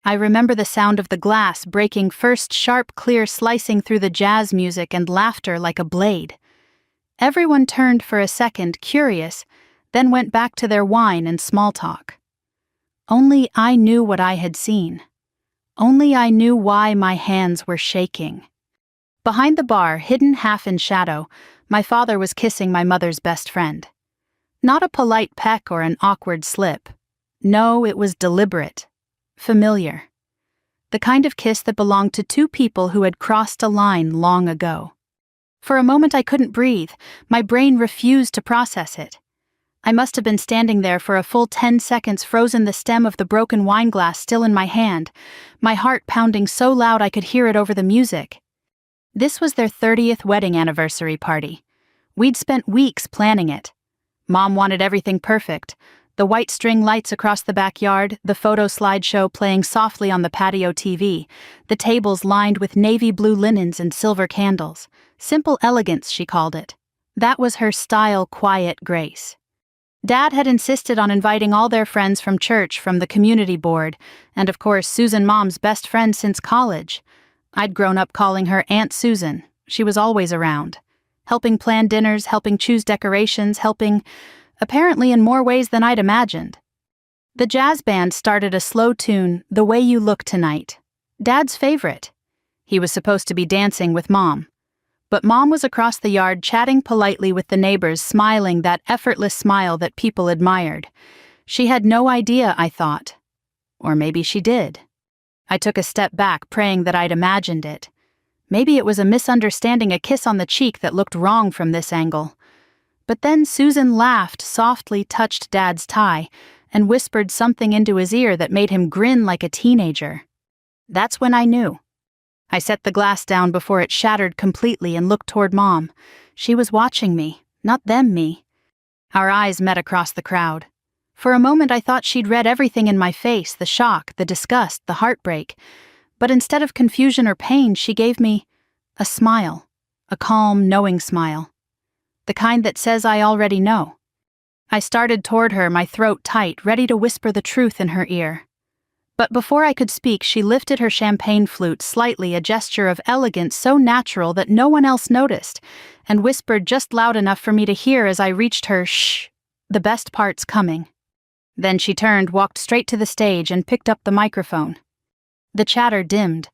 I remember the sound of the glass breaking, first sharp, clear, slicing through the jazz music, and laughter like a blade. Everyone turned for a second, curious, then went back to their wine and small talk. Only I knew what I had seen. Only I knew why my hands were shaking. Behind the bar, hidden half in shadow, my father was kissing my mother's best friend. Not a polite peck or an awkward slip. No, it was deliberate. Familiar. The kind of kiss that belonged to two people who had crossed a line long ago. For a moment I couldn't breathe. My brain refused to process it. I must have been standing there for a full 10 seconds, frozen, the stem of the broken wine glass still in my hand, my heart pounding so loud I could hear it over the music. This was their 30th wedding anniversary party. We'd spent weeks planning it. Mom wanted everything perfect. The white string lights across the backyard, the photo slideshow playing softly on the patio TV, the tables lined with navy blue linens and silver candles. Simple elegance, she called it. That was her style, quiet grace. Dad had insisted on inviting all their friends from church, from the community board, and of course Susan, Mom's best friend since college. I'd grown up calling her Aunt Susan. She was always around, helping plan dinners, helping choose decorations, helping, apparently in more ways than I'd imagined. The jazz band started a slow tune, The Way You Look Tonight, Dad's favorite. He was supposed to be dancing with Mom. But Mom was across the yard chatting politely with the neighbors, smiling that effortless smile that people admired. She had no idea, I thought. Or maybe she did. I took a step back, praying that I'd imagined it. Maybe it was a misunderstanding, a kiss on the cheek that looked wrong from this angle. But then Susan laughed, softly touched Dad's tie, and whispered something into his ear that made him grin like a teenager. That's when I knew. I set the glass down before it shattered completely and looked toward Mom. She was watching me, not them me. Our eyes met across the crowd. For a moment I thought she'd read everything in my face, the shock, the disgust, the heartbreak. But instead of confusion or pain, she gave me a smile, a calm, knowing smile. The kind that says I already know. I started toward her, my throat tight, ready to whisper the truth in her ear. But before I could speak, she lifted her champagne flute slightly, a gesture of elegance so natural that no one else noticed, and whispered just loud enough for me to hear as I reached her, "Shh, the best part's coming." Then she turned, walked straight to the stage, and picked up the microphone. The chatter dimmed.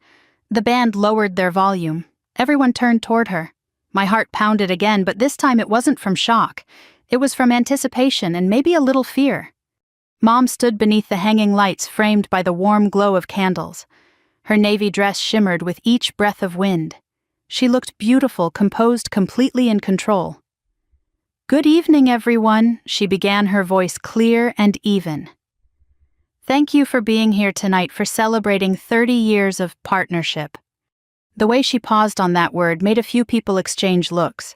The band lowered their volume. Everyone turned toward her. My heart pounded again, but this time it wasn't from shock. It was from anticipation and maybe a little fear. Mom stood beneath the hanging lights, framed by the warm glow of candles. Her navy dress shimmered with each breath of wind. She looked beautiful, composed, completely in control. "Good evening, everyone," she began, her voice clear and even. "Thank you for being here tonight, for celebrating 30 years of partnership." The way she paused on that word made a few people exchange looks,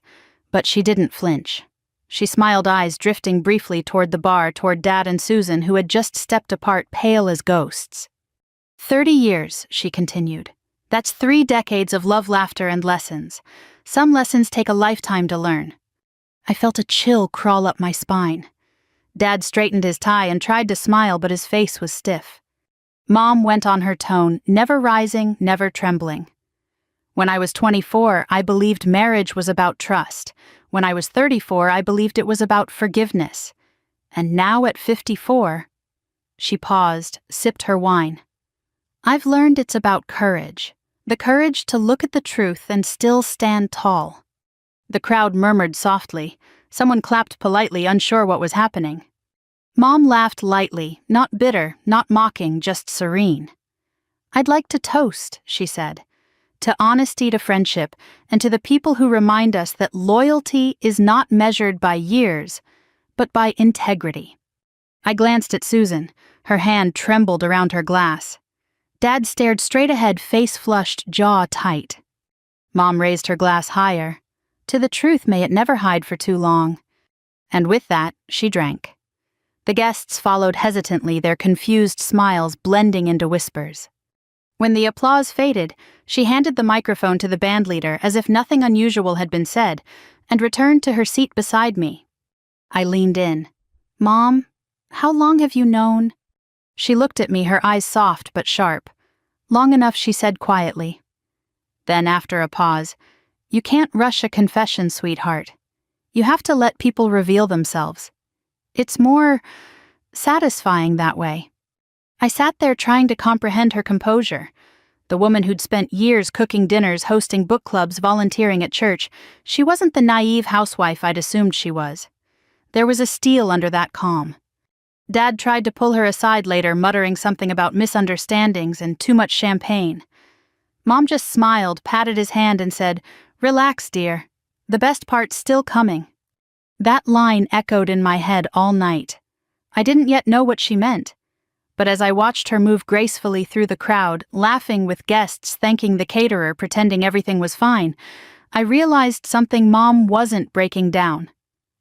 but she didn't flinch. She smiled, eyes drifting briefly toward the bar, toward Dad and Susan, who had just stepped apart, pale as ghosts. 30 years, she continued. That's 3 decades of love, laughter, and lessons. Some lessons take a lifetime to learn. I felt a chill crawl up my spine. Dad straightened his tie and tried to smile, but his face was stiff. Mom went on her tone, never rising, never trembling. When I was 24, I believed marriage was about trust. When I was 34, I believed it was about forgiveness. And now at 54, she paused, sipped her wine. I've learned it's about courage. The courage to look at the truth and still stand tall. The crowd murmured softly. Someone clapped politely, unsure what was happening. Mom laughed lightly, not bitter, not mocking, just serene. "I'd like to toast," she said. "To honesty, to friendship, and to the people who remind us that loyalty is not measured by years, but by integrity." I glanced at Susan. Her hand trembled around her glass. Dad stared straight ahead, face flushed, jaw tight. Mom raised her glass higher. To the truth, may it never hide for too long. And with that, she drank. The guests followed hesitantly, their confused smiles blending into whispers. When the applause faded, she handed the microphone to the bandleader as if nothing unusual had been said, and returned to her seat beside me. I leaned in. "Mom, how long have you known?" She looked at me, her eyes soft but sharp. Long enough, she said quietly. Then, after a pause, "You can't rush a confession, sweetheart. You have to let people reveal themselves. It's more satisfying that way." I sat there trying to comprehend her composure. The woman who'd spent years cooking dinners, hosting book clubs, volunteering at church, she wasn't the naive housewife I'd assumed she was. There was a steel under that calm. Dad tried to pull her aside later, muttering something about misunderstandings and too much champagne. Mom just smiled, patted his hand, and said, "Relax, dear. The best part's still coming." That line echoed in my head all night. I didn't yet know what she meant. But as I watched her move gracefully through the crowd, laughing with guests, thanking the caterer, pretending everything was fine, I realized something. Mom wasn't breaking down.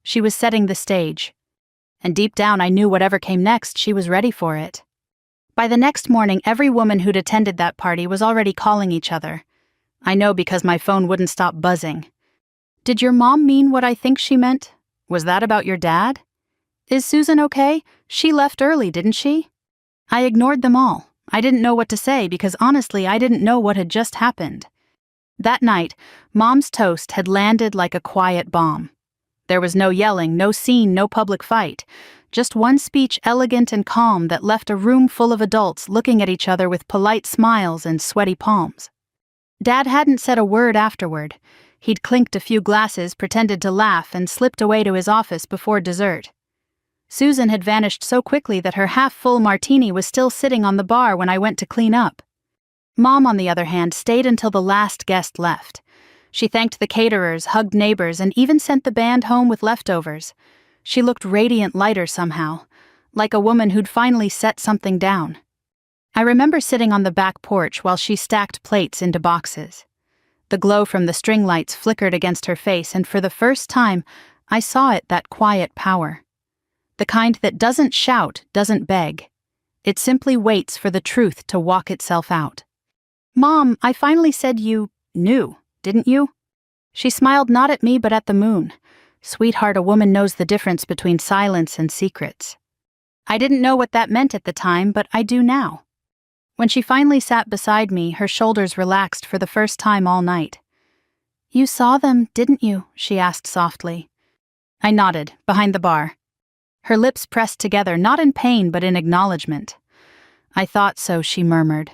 She was setting the stage. And deep down I knew whatever came next, she was ready for it. By the next morning, every woman who'd attended that party was already calling each other. I know because my phone wouldn't stop buzzing. "Did your mom mean what I think she meant? Was that about your dad? Is Susan okay? She left early, didn't she?" I ignored them all. I didn't know what to say because honestly I didn't know what had just happened. That night, Mom's toast had landed like a quiet bomb. There was no yelling, no scene, no public fight. Just one speech, elegant and calm, that left a room full of adults looking at each other with polite smiles and sweaty palms. Dad hadn't said a word afterward. He'd clinked a few glasses, pretended to laugh, and slipped away to his office before dessert. Susan had vanished so quickly that her half-full martini was still sitting on the bar when I went to clean up. Mom, on the other hand, stayed until the last guest left. She thanked the caterers, hugged neighbors, and even sent the band home with leftovers. She looked radiant lighter somehow, like a woman who'd finally set something down. I remember sitting on the back porch while she stacked plates into boxes. The glow from the string lights flickered against her face, and for the first time, I saw it, that quiet power. The kind that doesn't shout, doesn't beg. It simply waits for the truth to walk itself out. "Mom, I finally said you knew, didn't you?" She smiled not at me but at the moon. Sweetheart, a woman knows the difference between silence and secrets. I didn't know what that meant at the time, but I do now. When she finally sat beside me, her shoulders relaxed for the first time all night. "You saw them, didn't you?" she asked softly. I nodded, behind the bar. Her lips pressed together, not in pain but in acknowledgement. "I thought so," she murmured.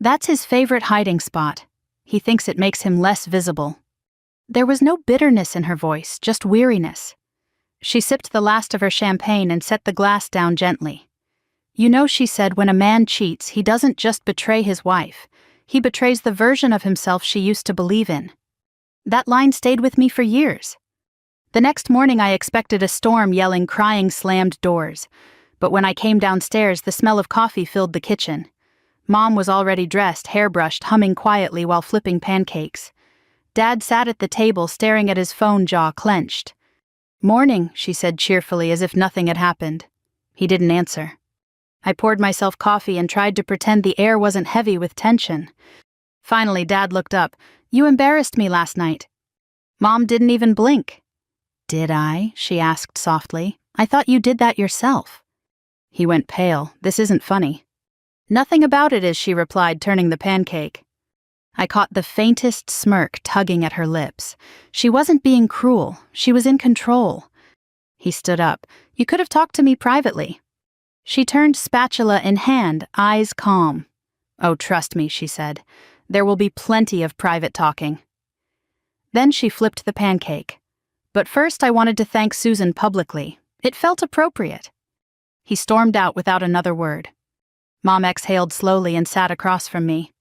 "That's his favorite hiding spot. He thinks it makes him less visible." There was no bitterness in her voice, just weariness. She sipped the last of her champagne and set the glass down gently. "You know," she said, "when a man cheats, he doesn't just betray his wife. He betrays the version of himself she used to believe in." That line stayed with me for years. The next morning I expected a storm, yelling, crying, slammed doors. But when I came downstairs, the smell of coffee filled the kitchen. Mom was already dressed, hairbrushed, humming quietly while flipping pancakes. Dad sat at the table, staring at his phone, jaw clenched. "Morning," she said cheerfully, as if nothing had happened. He didn't answer. I poured myself coffee and tried to pretend the air wasn't heavy with tension. Finally, Dad looked up. "You embarrassed me last night." Mom didn't even blink. "Did I?" she asked softly. "I thought you did that yourself." He went pale. "This isn't funny." "Nothing about it is," she replied, turning the pancake. I caught the faintest smirk tugging at her lips. She wasn't being cruel. She was in control. He stood up. "You could have talked to me privately." She turned, spatula in hand, eyes calm. "Oh, trust me," she said. "There will be plenty of private talking." Then she flipped the pancake. "But first I wanted to thank Susan publicly. It felt appropriate." He stormed out without another word. Mom exhaled slowly and sat across from me.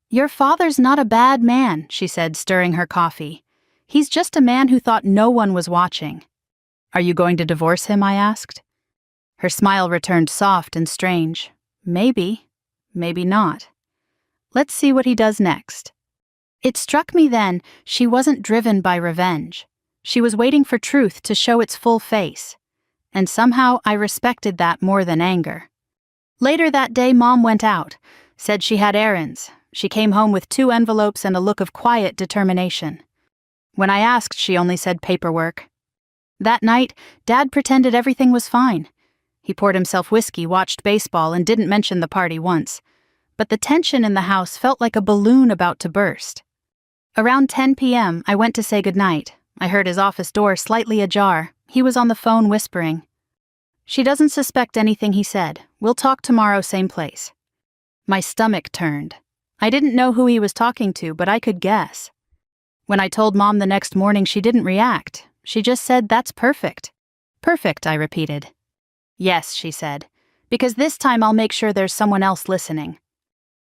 "Your father's not a bad man," she said, stirring her coffee. "He's just a man who thought no one was watching." "Are you going to divorce him?" I asked. Her smile returned, soft and strange. "Maybe, maybe not. Let's see what he does next." It struck me then she wasn't driven by revenge. She was waiting for truth to show its full face. And somehow I respected that more than anger. Later that day, Mom went out, said she had errands. She came home with 2 envelopes and a look of quiet determination. When I asked, she only said paperwork. That night, Dad pretended everything was fine. He poured himself whiskey, watched baseball, and didn't mention the party once. But the tension in the house felt like a balloon about to burst. Around 10 p.m., I went to say goodnight. I heard his office door slightly ajar. He was on the phone whispering. "She doesn't suspect anything," he said. "We'll talk tomorrow, same place." My stomach turned. I didn't know who he was talking to, but I could guess. When I told Mom the next morning, she didn't react. She just said, "That's perfect." "Perfect," I repeated. "Yes," she said, "because this time I'll make sure there's someone else listening."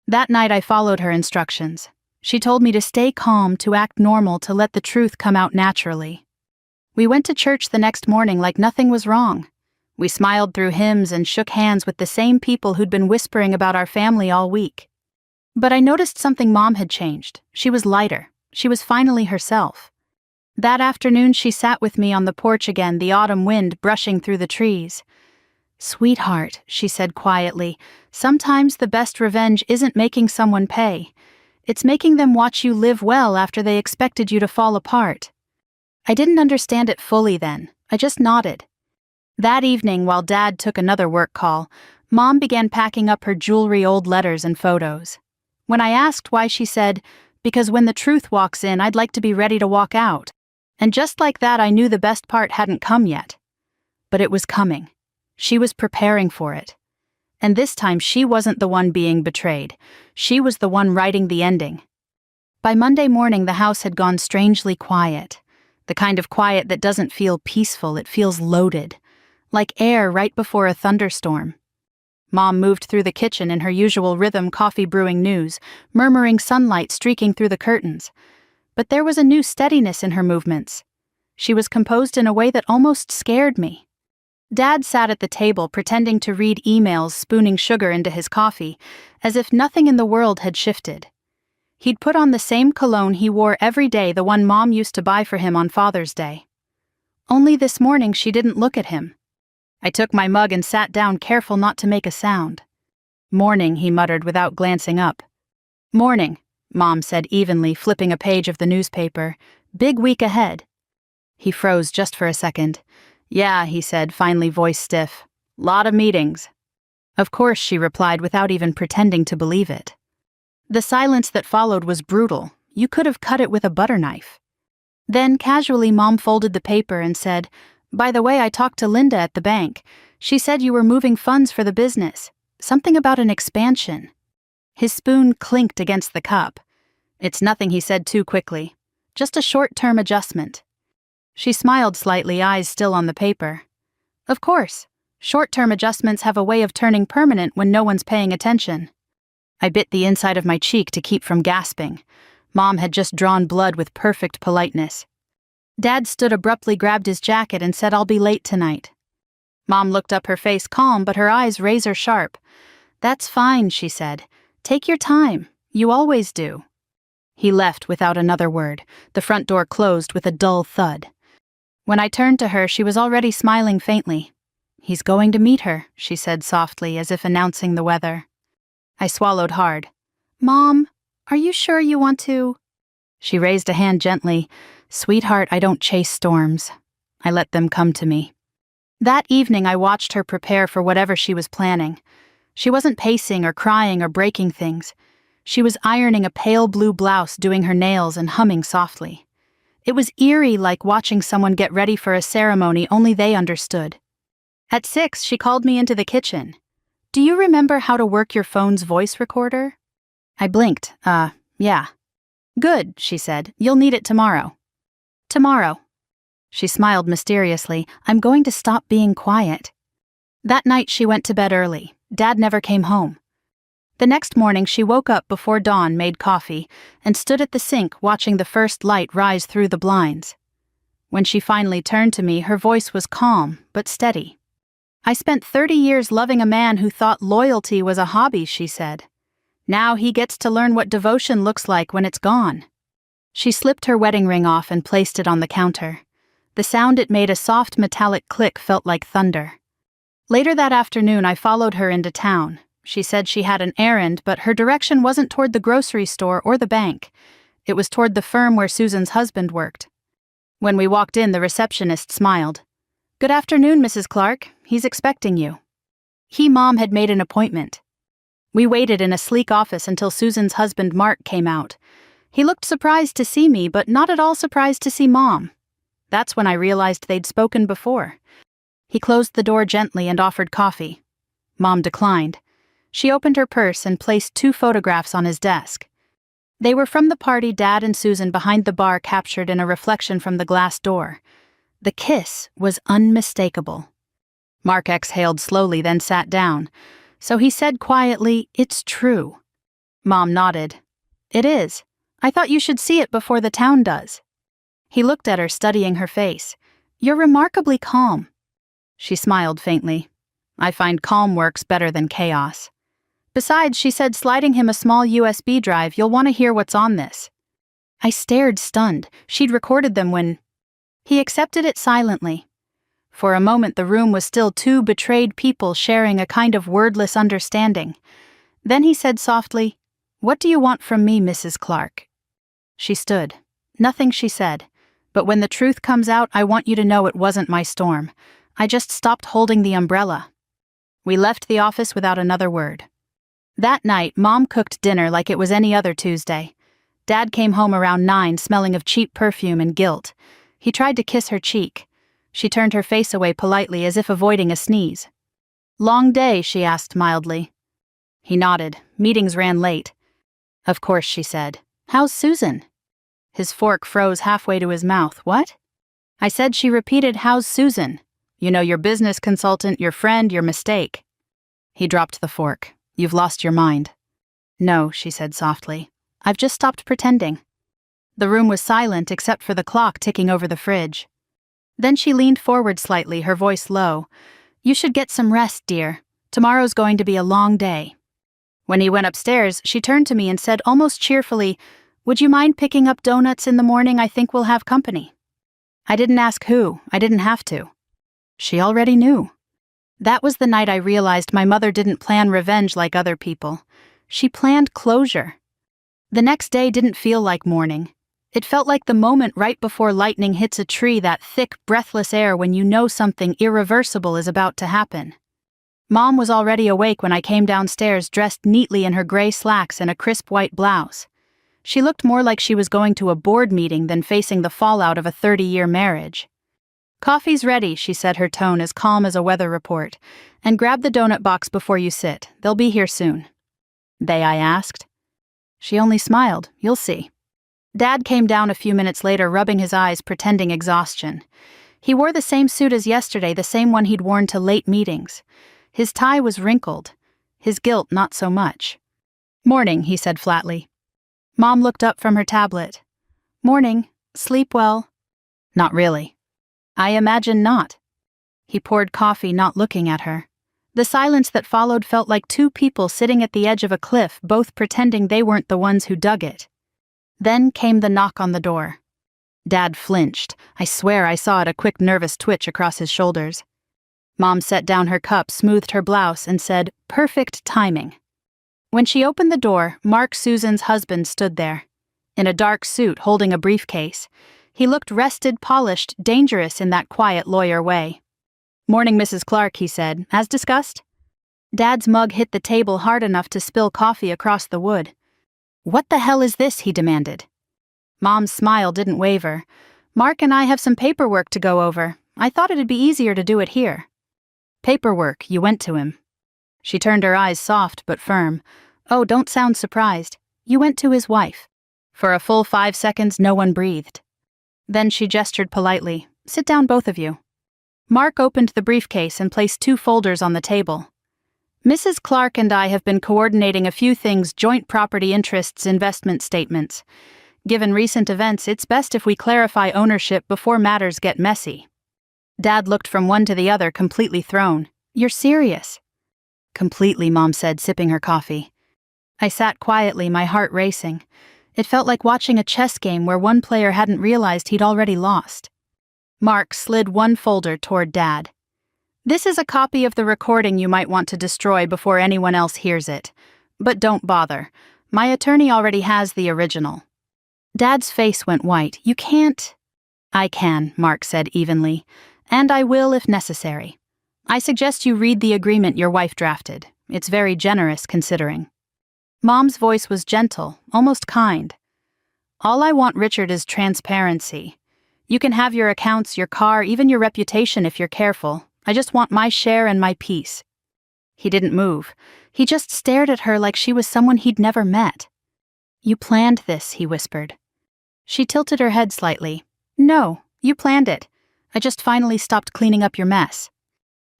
That night I followed her instructions. She told me to stay calm, to act normal, to let the truth come out naturally. We went to church the next morning like nothing was wrong. We smiled through hymns and shook hands with the same people who'd been whispering about our family all week. But I noticed something. Mom had changed. She was lighter. She was finally herself. That afternoon she sat with me on the porch again, the autumn wind brushing through the trees. "Sweetheart," she said quietly, "sometimes the best revenge isn't making someone pay. It's making them watch you live well after they expected you to fall apart." I didn't understand it fully then. I just nodded. That evening, while Dad took another work call, Mom began packing up her jewelry, old letters, and photos. When I asked why, she said, "Because when the truth walks in, I'd like to be ready to walk out." And just like that, I knew the best part hadn't come yet. But it was coming. She was preparing for it. And this time she wasn't the one being betrayed. She was the one writing the ending. By Monday morning, the house had gone strangely quiet. The kind of quiet that doesn't feel peaceful, it feels loaded. Like air right before a thunderstorm. Mom moved through the kitchen in her usual rhythm, coffee brewing, news, murmuring, sunlight streaking through the curtains. But there was a new steadiness in her movements. She was composed in a way that almost scared me. Dad sat at the table, pretending to read emails, spooning sugar into his coffee, as if nothing in the world had shifted. He'd put on the same cologne he wore every day, the one Mom used to buy for him on Father's Day. Only this morning she didn't look at him. I took my mug and sat down, careful not to make a sound. "Morning," he muttered without glancing up. "Morning," Mom said evenly, flipping a page of the newspaper. "Big week ahead." He froze just for a second. "Yeah," he said, finally, voice stiff. "Lot of meetings." "Of course," she replied without even pretending to believe it. The silence that followed was brutal. You could have cut it with a butter knife. Then, casually, Mom folded the paper and said, "By the way, I talked to Linda at the bank. She said you were moving funds for the business. Something about an expansion." His spoon clinked against the cup. "It's nothing," he said too quickly. "Just a short-term adjustment." She smiled slightly, eyes still on the paper. "Of course. Short-term adjustments have a way of turning permanent when no one's paying attention." I bit the inside of my cheek to keep from gasping. Mom had just drawn blood with perfect politeness. Dad stood abruptly, grabbed his jacket, and said, "I'll be late tonight." Mom looked up, her face calm, but her eyes razor sharp. "That's fine," she said. "Take your time. You always do." He left without another word. The front door closed with a dull thud. When I turned to her, she was already smiling faintly. "He's going to meet her," she said softly, as if announcing the weather. I swallowed hard. "Mom, are you sure you want to?" She raised a hand gently. "Sweetheart, I don't chase storms. I let them come to me." That evening I watched her prepare for whatever she was planning. She wasn't pacing or crying or breaking things. She was ironing a pale blue blouse, doing her nails, and humming softly. It was eerie, like watching someone get ready for a ceremony only they understood. At 6, she called me into the kitchen. "Do you remember how to work your phone's voice recorder?" I blinked. Yeah. "Good," she said. "You'll need it tomorrow." "Tomorrow." She smiled mysteriously. "I'm going to stop being quiet." That night she went to bed early. Dad never came home. The next morning she woke up before dawn, made coffee, and stood at the sink watching the first light rise through the blinds. When she finally turned to me, her voice was calm but steady. "I spent 30 years loving a man who thought loyalty was a hobby," she said. "Now he gets to learn what devotion looks like when it's gone." She slipped her wedding ring off and placed it on the counter. The sound it made, a soft metallic click, felt like thunder. Later that afternoon I followed her into town. She said she had an errand, but her direction wasn't toward the grocery store or the bank. It was toward the firm where Susan's husband worked. When we walked in, the receptionist smiled. "Good afternoon, Mrs. Clark. He's expecting you." Mom had made an appointment. We waited in a sleek office until Susan's husband Mark came out. He looked surprised to see me, but not at all surprised to see Mom. That's when I realized they'd spoken before. He closed the door gently and offered coffee. Mom declined. She opened her purse and placed 2 photographs on his desk. They were from the party Dad and Susan behind the bar captured in a reflection from the glass door. The kiss was unmistakable. Mark exhaled slowly, then sat down. So he said quietly, "It's true." Mom nodded. "It is. I thought you should see it before the town does." He looked at her, studying her face. "You're remarkably calm." She smiled faintly. "I find calm works better than chaos." Besides, she said, sliding him a small USB drive, "You'll want to hear what's on this." I stared, stunned. She'd recorded them when... He accepted it silently. For a moment the room was still 2 betrayed people sharing a kind of wordless understanding. Then he said softly, "What do you want from me, Mrs. Clark?" She stood. Nothing, she said. "But when the truth comes out, I want you to know it wasn't my storm. I just stopped holding the umbrella." We left the office without another word. That night, Mom cooked dinner like it was any other Tuesday. Dad came home around 9, smelling of cheap perfume and guilt. He tried to kiss her cheek. She turned her face away politely, as if avoiding a sneeze. "Long day?" she asked mildly. He nodded. Meetings ran late. "Of course," she said. "How's Susan?" His fork froze halfway to his mouth. "What?" I said. She repeated, "How's Susan? You know, your business consultant, your friend, your mistake." He dropped the fork. "You've lost your mind." "No," she said softly. "I've just stopped pretending." The room was silent except for the clock ticking over the fridge. Then she leaned forward slightly, her voice low. "You should get some rest, dear. Tomorrow's going to be a long day." When he went upstairs, she turned to me and said almost cheerfully, "Would you mind picking up donuts in the morning? I think we'll have company." I didn't ask who. I didn't have to. She already knew. That was the night I realized my mother didn't plan revenge like other people. She planned closure. The next day didn't feel like morning. It felt like the moment right before lightning hits a tree, that thick, breathless air when you know something irreversible is about to happen. Mom was already awake when I came downstairs, dressed neatly in her gray slacks and a crisp white blouse. She looked more like she was going to a board meeting than facing the fallout of a 30-year marriage. "Coffee's ready," she said, her tone as calm as a weather report. "And grab the donut box before you sit. They'll be here soon." "They?" I asked. She only smiled. "You'll see." Dad came down a few minutes later, rubbing his eyes, pretending exhaustion. He wore the same suit as yesterday, the same one he'd worn to late meetings. His tie was wrinkled. His guilt not so much. "Morning," he said flatly. Mom looked up from her tablet. "Morning. Sleep well?" "Not really." "I imagine not." He poured coffee, not looking at her. The silence that followed felt like 2 people sitting at the edge of a cliff, both pretending they weren't the ones who dug it. Then came the knock on the door. Dad flinched. I swear I saw it, a quick nervous twitch across his shoulders. Mom set down her cup, smoothed her blouse, and said, "Perfect timing." When she opened the door, Mark, Susan's husband, stood there. In a dark suit, holding a briefcase. He looked rested, polished, dangerous in that quiet lawyer way. "Morning, Mrs. Clark," he said, "as discussed." Dad's mug hit the table hard enough to spill coffee across the wood. "What the hell is this?" he demanded. Mom's smile didn't waver. "Mark and I have some paperwork to go over. I thought it'd be easier to do it here." "Paperwork, you went to him." She turned her eyes soft but firm. "Oh, don't sound surprised. You went to his wife." For a full 5 seconds, no one breathed. Then she gestured politely. "Sit down, both of you." Mark opened the briefcase and placed 2 folders on the table. "Mrs. Clark and I have been coordinating a few things: joint property interests, investment statements. Given recent events, it's best if we clarify ownership before matters get messy." Dad looked from one to the other, completely thrown. "You're serious?" "Completely," Mom said, sipping her coffee. I sat quietly, my heart racing. It felt like watching a chess game where one player hadn't realized he'd already lost. Mark slid one folder toward Dad. "This is a copy of the recording you might want to destroy before anyone else hears it. But don't bother. My attorney already has the original." Dad's face went white. "You can't." "I can," Mark said evenly. "And I will if necessary. I suggest you read the agreement your wife drafted. It's very generous considering. Mom's voice was gentle, almost kind. All I want, Richard, is transparency. You can have your accounts, your car, even your reputation if you're careful. I just want my share and my peace. He didn't move. He just stared at her like she was someone he'd never met. You planned this, he whispered. She tilted her head slightly. No, you planned it. I just finally stopped cleaning up your mess.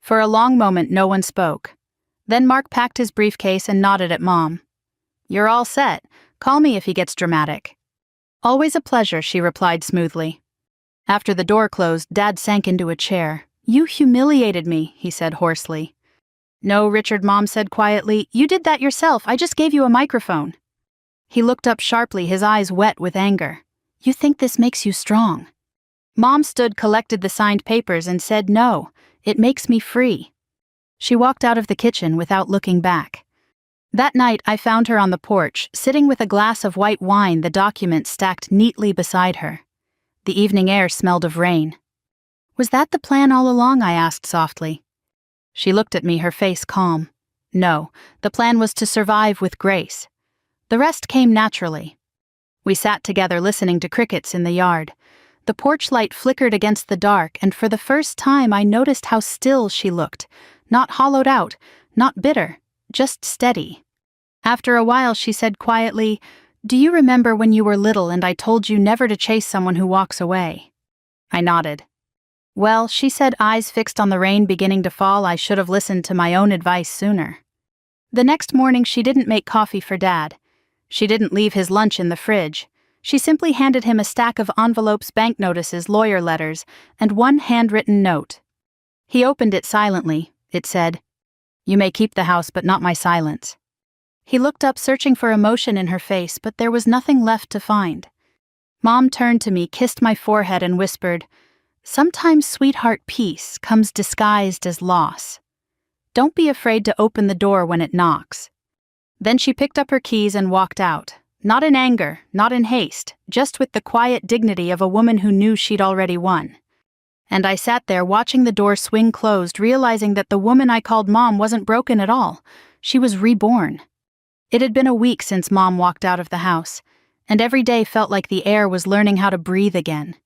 For a long moment, no one spoke. Then Mark packed his briefcase and nodded at Mom. You're all set. Call me if he gets dramatic. Always a pleasure, she replied smoothly. After the door closed, Dad sank into a chair. You humiliated me, he said hoarsely. No, Richard, Mom said quietly. You did that yourself. I just gave you a microphone. He looked up sharply, his eyes wet with anger. You think this makes you strong? Mom stood, collected the signed papers, and said, No, it makes me free. She walked out of the kitchen without looking back. That night, I found her on the porch, sitting with a glass of white wine, the document stacked neatly beside her. The evening air smelled of rain. Was that the plan all along? I asked softly. She looked at me, her face calm. No, the plan was to survive with grace. The rest came naturally. We sat together listening to crickets in the yard. The porch light flickered against the dark, and for the first time I noticed how still she looked. Not hollowed out, not bitter, just steady. After a while she said quietly, Do you remember when you were little and I told you never to chase someone who walks away? I nodded. Well, she said, eyes fixed on the rain beginning to fall, I should have listened to my own advice sooner. The next morning she didn't make coffee for Dad. She didn't leave his lunch in the fridge. She simply handed him a stack of envelopes, bank notices, lawyer letters, and one handwritten note. He opened it silently. It said, You may keep the house, but not my silence. He looked up, searching for emotion in her face, but there was nothing left to find. Mom turned to me, kissed my forehead, and whispered, Sometimes, sweetheart, peace comes disguised as loss. Don't be afraid to open the door when it knocks. Then she picked up her keys and walked out, not in anger, not in haste, just with the quiet dignity of a woman who knew she'd already won. And I sat there watching the door swing closed, realizing that the woman I called Mom wasn't broken at all. She was reborn. It had been a week since Mom walked out of the house, and every day felt like the air was learning how to breathe again.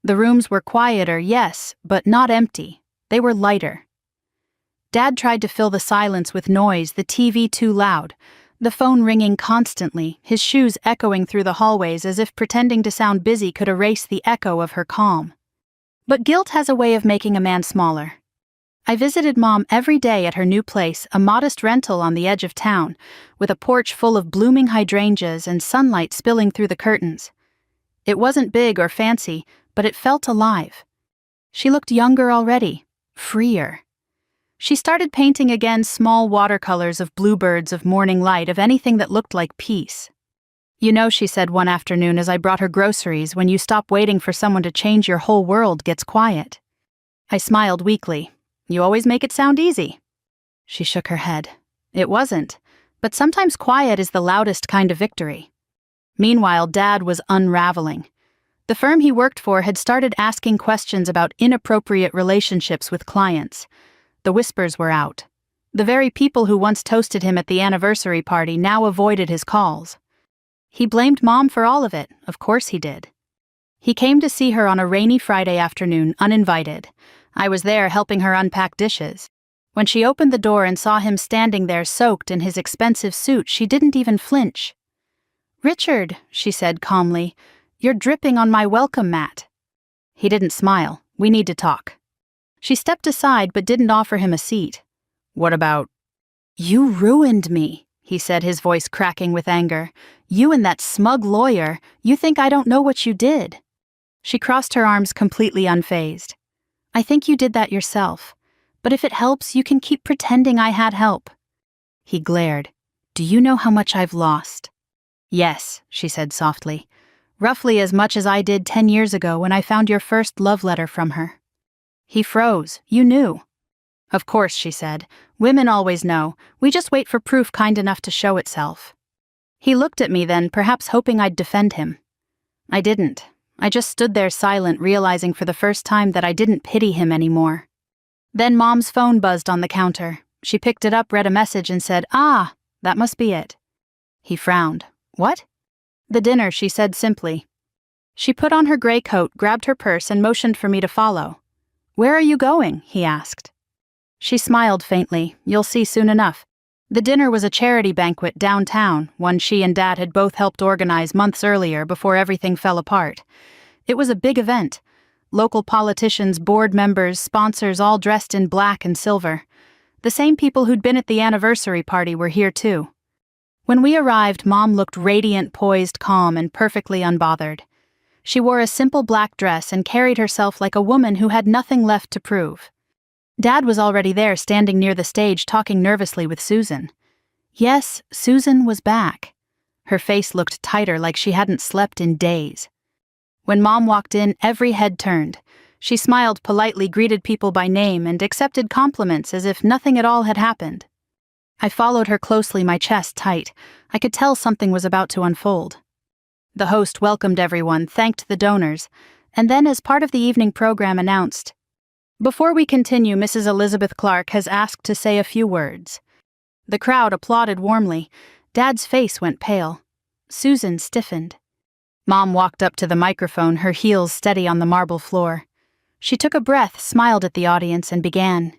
The rooms were quieter, yes, but not empty. They were lighter. Dad tried to fill the silence with noise, the TV too loud, the phone ringing constantly, his shoes echoing through the hallways as if pretending to sound busy could erase the echo of her calm. But guilt has a way of making a man smaller. I visited Mom every day at her new place, a modest rental on the edge of town, with a porch full of blooming hydrangeas and sunlight spilling through the curtains. It wasn't big or fancy, but it felt alive. She looked younger already, freer. She started painting again, small watercolors of bluebirds, of morning light, of anything that looked like peace. You know, she said one afternoon as I brought her groceries, when you stop waiting for someone to change, your whole world gets quiet. I smiled weakly. You always make it sound easy. She shook her head. It wasn't, but sometimes quiet is the loudest kind of victory. Meanwhile, Dad was unraveling. The firm he worked for had started asking questions about inappropriate relationships with clients. The whispers were out. The very people who once toasted him at the anniversary party now avoided his calls. He blamed Mom for all of it, of course he did. He came to see her on a rainy Friday afternoon, uninvited. I was there helping her unpack dishes. When she opened the door and saw him standing there soaked in his expensive suit, she didn't even flinch. Richard, she said calmly, you're dripping on my welcome mat. He didn't smile. We need to talk. She stepped aside but didn't offer him a seat. What about? You ruined me, he said, his voice cracking with anger. You and that smug lawyer, you think I don't know what you did. She crossed her arms completely unfazed. I think you did that yourself, but if it helps, you can keep pretending I had help. He glared. Do you know how much I've lost? Yes, she said softly. Roughly as much as I did 10 years ago when I found your first love letter from her. He froze. You knew. Of course, she said. Women always know. We just wait for proof kind enough to show itself. He looked at me then, perhaps hoping I'd defend him. I didn't. I just stood there silent, realizing for the first time that I didn't pity him anymore. Then Mom's phone buzzed on the counter. She picked it up, read a message, and said, "Ah, that must be it." He frowned. "What?" "The dinner," she said simply. She put on her gray coat, grabbed her purse, and motioned for me to follow. "Where are you going?" he asked. She smiled faintly. "You'll see soon enough." The dinner was a charity banquet downtown, one she and Dad had both helped organize months earlier before everything fell apart. It was a big event. Local politicians, board members, sponsors all dressed in black and silver. The same people who'd been at the anniversary party were here too. When we arrived, Mom looked radiant, poised, calm, and perfectly unbothered. She wore a simple black dress and carried herself like a woman who had nothing left to prove. Dad was already there, standing near the stage, talking nervously with Susan. Yes, Susan was back. Her face looked tighter, like she hadn't slept in days. When Mom walked in, every head turned. She smiled politely, greeted people by name, and accepted compliments as if nothing at all had happened. I followed her closely, my chest tight. I could tell something was about to unfold. The host welcomed everyone, thanked the donors, and then, as part of the evening program, announced, "Before we continue, Mrs. Elizabeth Clark has asked to say a few words." The crowd applauded warmly. Dad's face went pale. Susan stiffened. Mom walked up to the microphone, her heels steady on the marble floor. She took a breath, smiled at the audience, and began.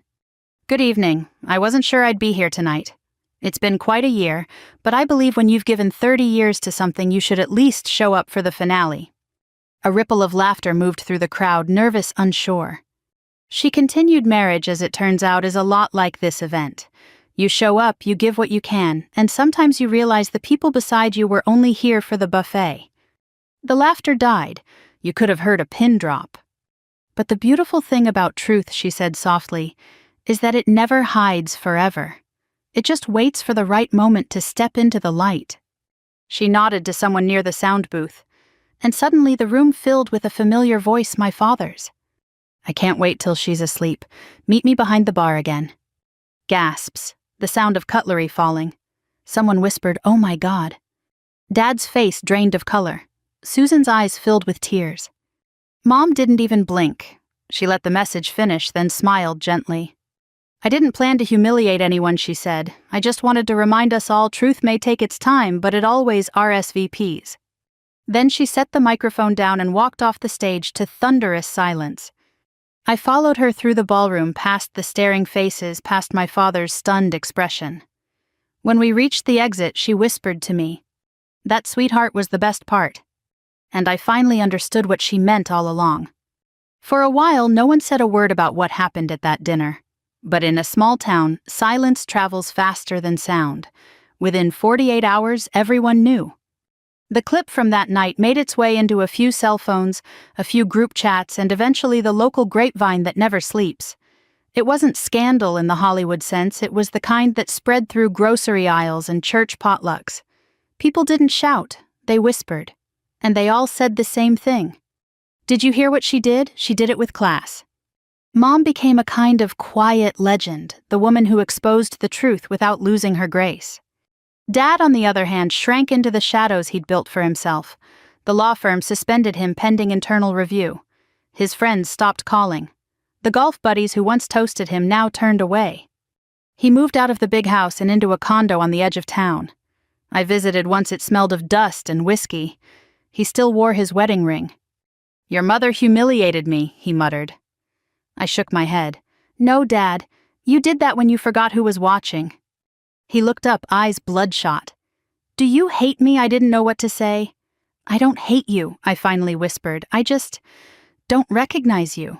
"Good evening. I wasn't sure I'd be here tonight. It's been quite a year, but I believe when you've given 30 years to something, you should at least show up for the finale." A ripple of laughter moved through the crowd, nervous, unsure. She continued, "Marriage, as it turns out, is a lot like this event. You show up, you give what you can, and sometimes you realize the people beside you were only here for the buffet." The laughter died. You could have heard a pin drop. "But the beautiful thing about truth," she said softly, "is that it never hides forever. It just waits for the right moment to step into the light." She nodded to someone near the sound booth, and suddenly the room filled with a familiar voice, my father's. "I can't wait till she's asleep. Meet me behind the bar again." Gasps, the sound of cutlery falling. Someone whispered, "Oh my God." Dad's face drained of color. Susan's eyes filled with tears. Mom didn't even blink. She let the message finish, then smiled gently. "I didn't plan to humiliate anyone," she said. "I just wanted to remind us all truth may take its time, but it always RSVPs." Then she set the microphone down and walked off the stage to thunderous silence. I followed her through the ballroom, past the staring faces, past my father's stunned expression. When we reached the exit, she whispered to me, "That sweetheart was the best part." And I finally understood what she meant all along. For a while, no one said a word about what happened at that dinner. But in a small town, silence travels faster than sound. Within 48 hours, everyone knew. The clip from that night made its way into a few cell phones, a few group chats, and eventually the local grapevine that never sleeps. It wasn't scandal in the Hollywood sense, it was the kind that spread through grocery aisles and church potlucks. People didn't shout, they whispered. And they all said the same thing. "Did you hear what she did? She did it with class." Mom became a kind of quiet legend, the woman who exposed the truth without losing her grace. Dad, on the other hand, shrank into the shadows he'd built for himself. The law firm suspended him pending internal review. His friends stopped calling. The golf buddies who once toasted him now turned away. He moved out of the big house and into a condo on the edge of town. I visited once. It smelled of dust and whiskey. He still wore his wedding ring. "Your mother humiliated me," he muttered. I shook my head. "No, Dad. You did that when you forgot who was watching." He looked up, eyes bloodshot. "Do you hate me?" I didn't know what to say. "I don't hate you," I finally whispered. "I just don't recognize you."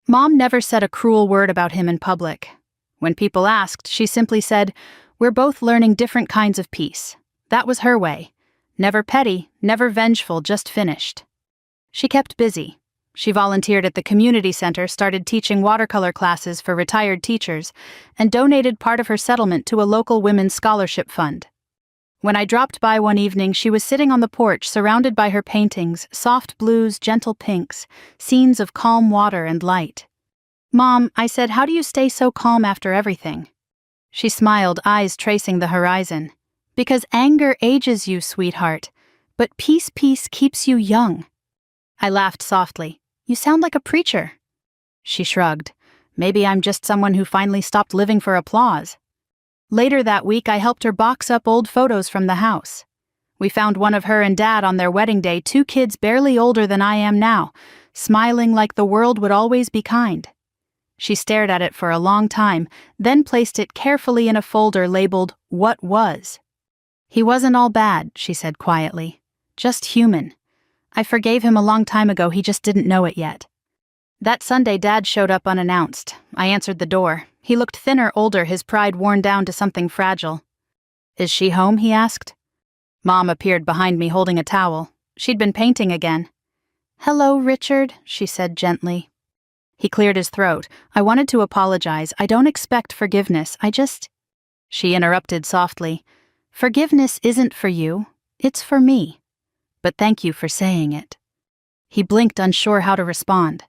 Mom never said a cruel word about him in public. When people asked, she simply said, "We're both learning different kinds of peace." That was her way. Never petty, never vengeful, just finished. She kept busy. She volunteered at the community center, started teaching watercolor classes for retired teachers, and donated part of her settlement to a local women's scholarship fund. When I dropped by one evening, she was sitting on the porch, surrounded by her paintings, soft blues, gentle pinks, scenes of calm water and light. "Mom," I said, "how do you stay so calm after everything?" She smiled, eyes tracing the horizon. "Because anger ages you, sweetheart, but peace keeps you young." I laughed softly. "You sound like a preacher." She shrugged. Maybe I'm just someone who finally stopped living for applause. Later that week, I helped her box up old photos from the house. We found one of her and Dad on their wedding day, 2 kids barely older than I am now, smiling like the world would always be kind. She stared at it for a long time, then placed it carefully in a folder labeled, "What Was?" "He wasn't all bad," she said quietly. "Just human. I forgave him a long time ago, he just didn't know it yet." That Sunday, Dad showed up unannounced. I answered the door. He looked thinner, older, his pride worn down to something fragile. "Is she home?" he asked. Mom appeared behind me holding a towel. She'd been painting again. "Hello, Richard," she said gently. He cleared his throat. "I wanted to apologize. I don't expect forgiveness. She interrupted softly. "Forgiveness isn't for you. It's for me. But thank you for saying it." He blinked, unsure how to respond.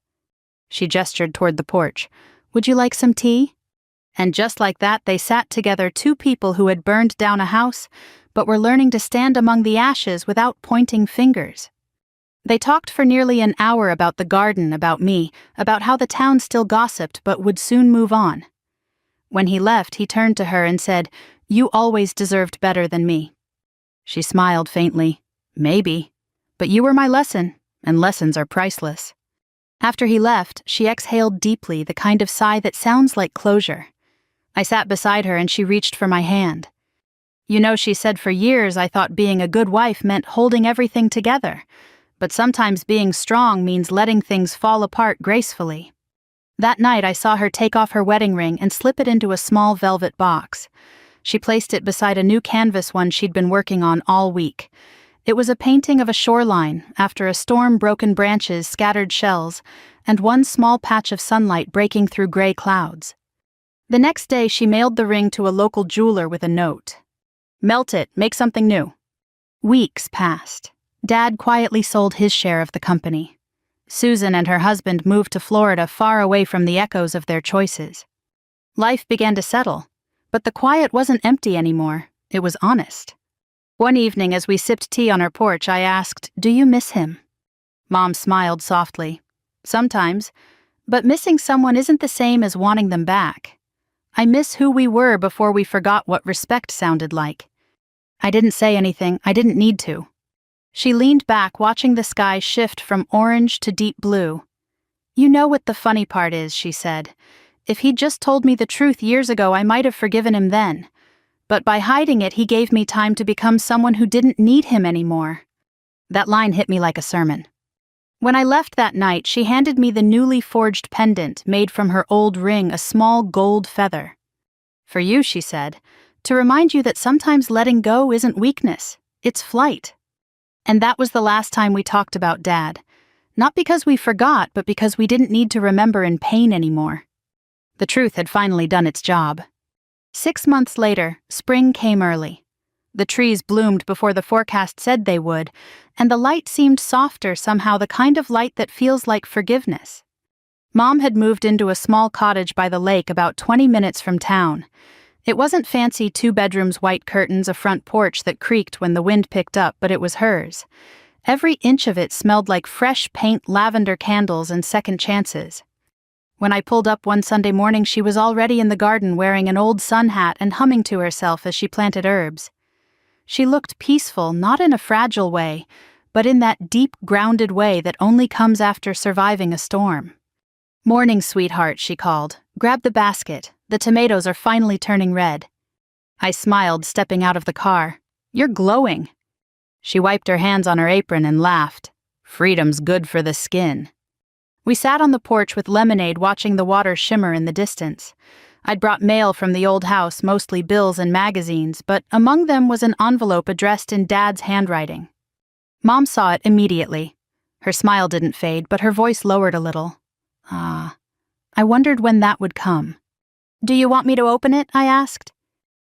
She gestured toward the porch. "Would you like some tea?" And just like that, they sat together, 2 people who had burned down a house, but were learning to stand among the ashes without pointing fingers. They talked for nearly an hour about the garden, about me, about how the town still gossiped but would soon move on. When he left, he turned to her and said, "You always deserved better than me." She smiled faintly. "Maybe. But you were my lesson, and lessons are priceless." After he left, she exhaled deeply, the kind of sigh that sounds like closure. I sat beside her and she reached for my hand. "You know," she said, "for years I thought being a good wife meant holding everything together. But sometimes being strong means letting things fall apart gracefully." That night I saw her take off her wedding ring and slip it into a small velvet box. She placed it beside a new canvas one she'd been working on all week. It was a painting of a shoreline, after a storm, broken branches, scattered shells, and one small patch of sunlight breaking through gray clouds. The next day she mailed the ring to a local jeweler with a note. "Melt it, make something new." Weeks passed. Dad quietly sold his share of the company. Susan and her husband moved to Florida, far away from the echoes of their choices. Life began to settle, but the quiet wasn't empty anymore. It was honest. One evening, as we sipped tea on her porch, I asked, "Do you miss him?" Mom smiled softly. "Sometimes, but missing someone isn't the same as wanting them back. I miss who we were before we forgot what respect sounded like." I didn't say anything. I didn't need to. She leaned back, watching the sky shift from orange to deep blue. "You know what the funny part is," she said. "If he'd just told me the truth years ago, I might have forgiven him then. But by hiding it, he gave me time to become someone who didn't need him anymore." That line hit me like a sermon. When I left that night, she handed me the newly forged pendant made from her old ring, a small gold feather. "For you," she said, "to remind you that sometimes letting go isn't weakness, it's flight." And that was the last time we talked about Dad. Not because we forgot, but because we didn't need to remember in pain anymore. The truth had finally done its job. 6 months later, spring came early. The trees bloomed before the forecast said they would, and the light seemed softer somehow, the kind of light that feels like forgiveness. Mom had moved into a small cottage by the lake about 20 minutes from town. It wasn't fancy, 2 bedrooms, white curtains, a front porch that creaked when the wind picked up, but it was hers. Every inch of it smelled like fresh paint, lavender candles, and second chances. When I pulled up one Sunday morning, she was already in the garden wearing an old sun hat and humming to herself as she planted herbs. She looked peaceful, not in a fragile way, but in that deep, grounded way that only comes after surviving a storm. "Morning, sweetheart," she called. "Grab the basket. The tomatoes are finally turning red." I smiled, stepping out of the car. "You're glowing." She wiped her hands on her apron and laughed. "Freedom's good for the skin." We sat on the porch with lemonade, watching the water shimmer in the distance. I'd brought mail from the old house, mostly bills and magazines, but among them was an envelope addressed in Dad's handwriting. Mom saw it immediately. Her smile didn't fade, but her voice lowered a little. I wondered when that would come. "Do you want me to open it?" I asked.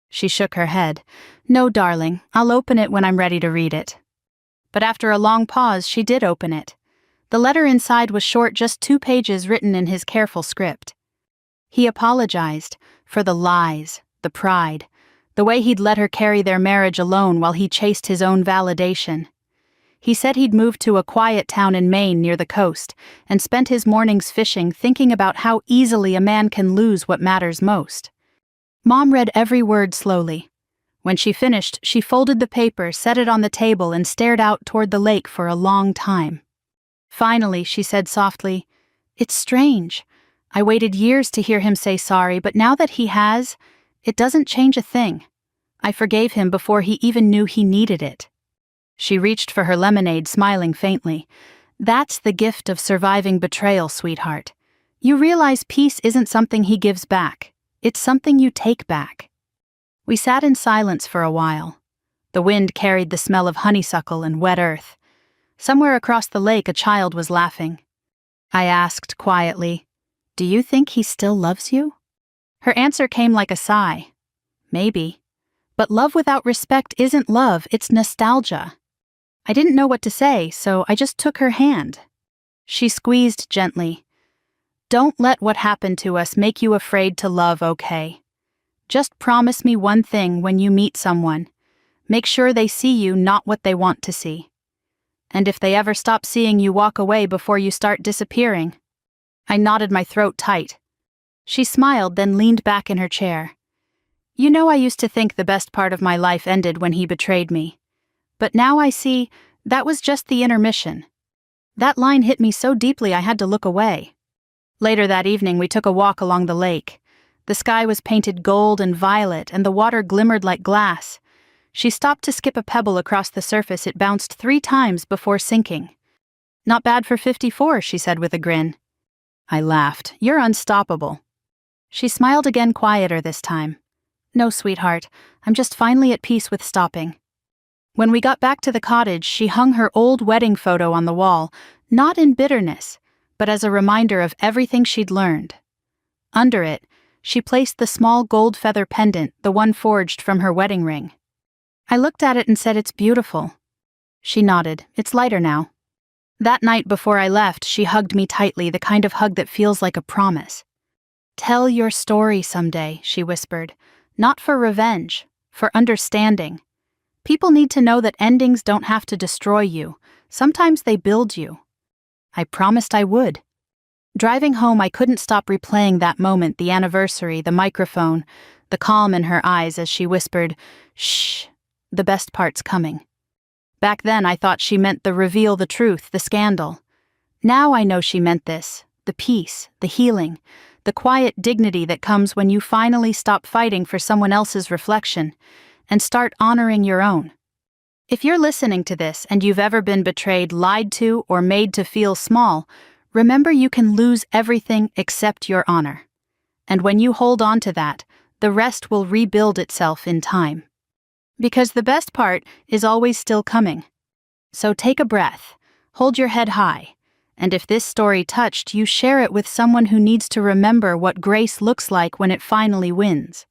She shook her head. "No, darling, I'll open it when I'm ready to read it." But after a long pause, she did open it. The letter inside was short, just 2 pages written in his careful script. He apologized for the lies, the pride, the way he'd let her carry their marriage alone while he chased his own validation. He said he'd moved to a quiet town in Maine near the coast and spent his mornings fishing, thinking about how easily a man can lose what matters most. Mom read every word slowly. When she finished, she folded the paper, set it on the table, and stared out toward the lake for a long time. Finally, she said softly, "It's strange. I waited years to hear him say sorry, but now that he has, it doesn't change a thing. I forgave him before he even knew he needed it." She reached for her lemonade, smiling faintly. "That's the gift of surviving betrayal, sweetheart. You realize peace isn't something he gives back. It's something you take back." We sat in silence for a while. The wind carried the smell of honeysuckle and wet earth. Somewhere across the lake, a child was laughing. I asked quietly, "Do you think he still loves you?" Her answer came like a sigh. "Maybe. But love without respect isn't love, it's nostalgia." I didn't know what to say, so I just took her hand. She squeezed gently. "Don't let what happened to us make you afraid to love, okay? Just promise me one thing when you meet someone. Make sure they see you, not what they want to see. And if they ever stop seeing you, walk away before you start disappearing." I knotted my throat tight. She smiled, then leaned back in her chair. "You know, I used to think the best part of my life ended when he betrayed me. But now I see that was just the intermission." That line hit me so deeply I had to look away. Later that evening, we took a walk along the lake. The sky was painted gold and violet, and the water glimmered like glass. She stopped to skip a pebble across the surface. It bounced 3 times before sinking. "Not bad for 54, she said with a grin. I laughed. "You're unstoppable." She smiled again, quieter this time. "No, sweetheart, I'm just finally at peace with stopping." When we got back to the cottage, she hung her old wedding photo on the wall, not in bitterness, but as a reminder of everything she'd learned. Under it, she placed the small gold feather pendant, the one forged from her wedding ring. I looked at it and said, "It's beautiful." She nodded. "It's lighter now." That night before I left, she hugged me tightly, the kind of hug that feels like a promise. "Tell your story someday," she whispered. "Not for revenge, for understanding. People need to know that endings don't have to destroy you. Sometimes they build you." I promised I would. Driving home, I couldn't stop replaying that moment, the anniversary, the microphone, the calm in her eyes as she whispered, "Shh, the best part's coming." Back then, I thought she meant the reveal, the truth, the scandal. Now I know she meant this, the peace, the healing, the quiet dignity that comes when you finally stop fighting for someone else's reflection and start honoring your own. If you're listening to this and you've ever been betrayed, lied to, or made to feel small, remember you can lose everything except your honor. And when you hold on to that, the rest will rebuild itself in time. Because the best part is always still coming. So take a breath, hold your head high, and if this story touched you, share it with someone who needs to remember what grace looks like when it finally wins.